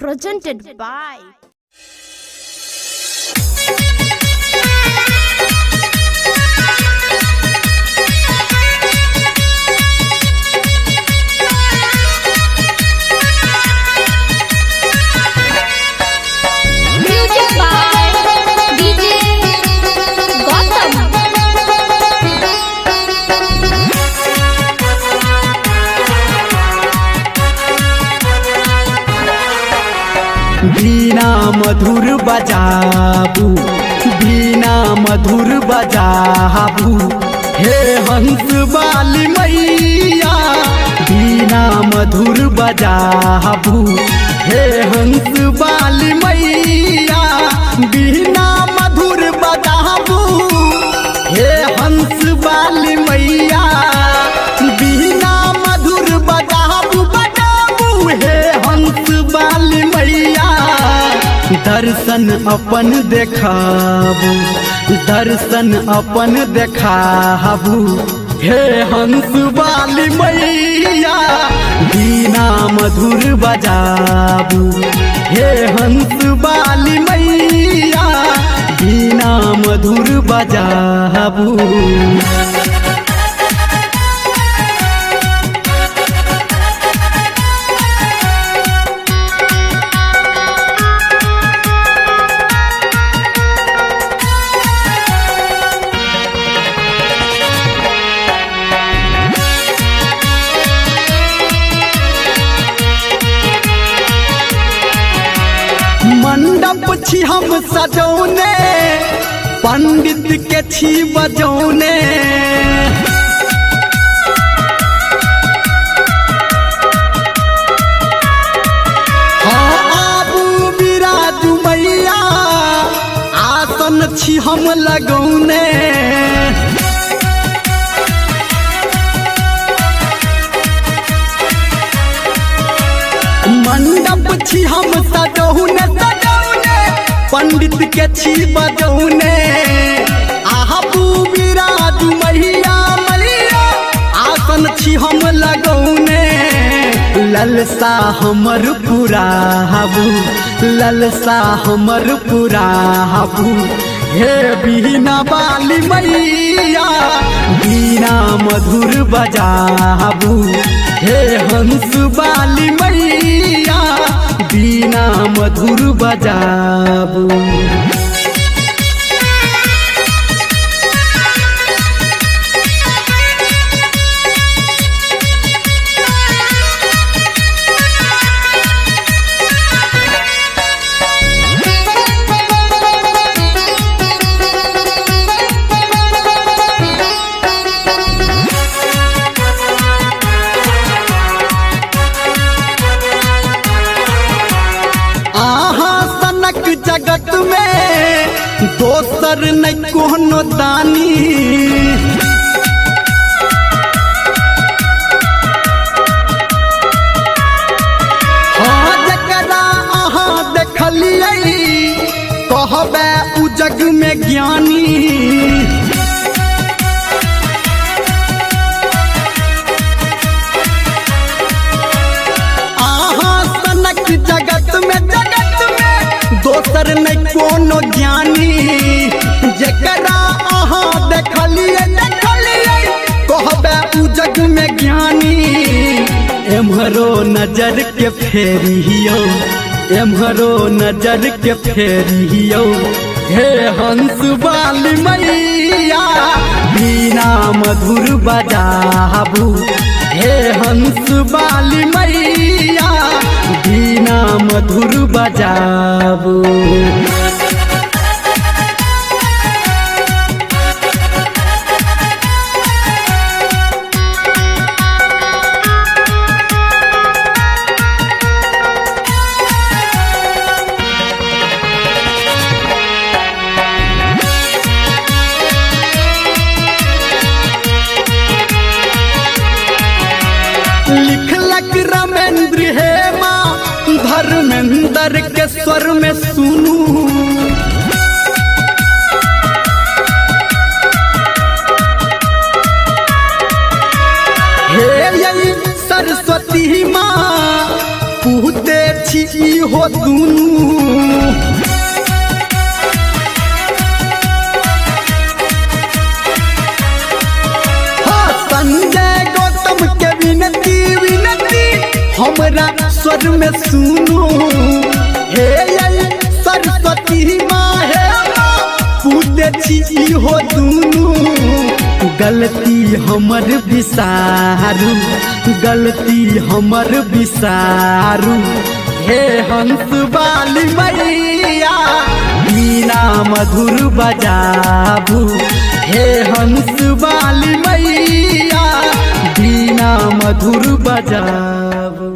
presented by बीना मधुर बजाबू, बीना मधुर बजाबू, हे हंस वाली मैया। बीना मधुर बजाबू, हे हंस वाली मैया। बीना मधुर बजाबू, हे हंस वाली मैया। बीना मधुर बजाबू बजाबू, हे हंस वाली मैया। दर्शन अपन देखाबू, दर्शन अपन देखाबू, हे हंस वाली मैया। बीना मधुर बजाबू, हे हंस वाली मैया। बीना मधुर बजाबू। मंडप छी हम सजौने, पंडित के छी बजौने। हाँ आबू बिराजू मैया, आसन छी हम लगौने। मंडप छी हम सजौने, पंडित के छी बजौने। आबू बिराजू मैया मैया, आसन छी हम लगौने। ललसा हमर पुराबू, ललसा हमर पुराबू, हे बीना वाली मैया। बीना मधुर बजाबू, हे हंस वाली मैया। बीना मधुर बजाबू। जगत में दोसर नहीं कोनो दानी। हाँ जकरा अहाँ देखलियै, कहबे उ जग में ज्ञानी। अहाँ सनक जगत में दोसर नहीं कोनो ज्ञानी। जकरा अहाँ देखलियै देखलियै, कहबे उ जग में ज्ञानी। एम्हरो नजर के फेरियो, एम्हरो नजर के फेरियो, हे हंस वाली मैया। बीना मधुर बजाबू, हे हंस वाली मैया। बीना मधुर बजाबू। लिखलक रमेंद्र हेमा, धर्मेंद्र के स्वर में सुनू। हे यही सरस्वती माँ, पूते छी छी हो दूनू। हाँ संजय गौतम के विनती विनती हमरा स्वर में सुनो। हे सरस्वती माँ हे पूते छी हो दूनू। गलती हमर बिसारू गलती हमर बिसारू। हे हंस वाली मैया मीना मधुर बजाबू। हे हंस वाली मैया बीना मधुर बजाबू।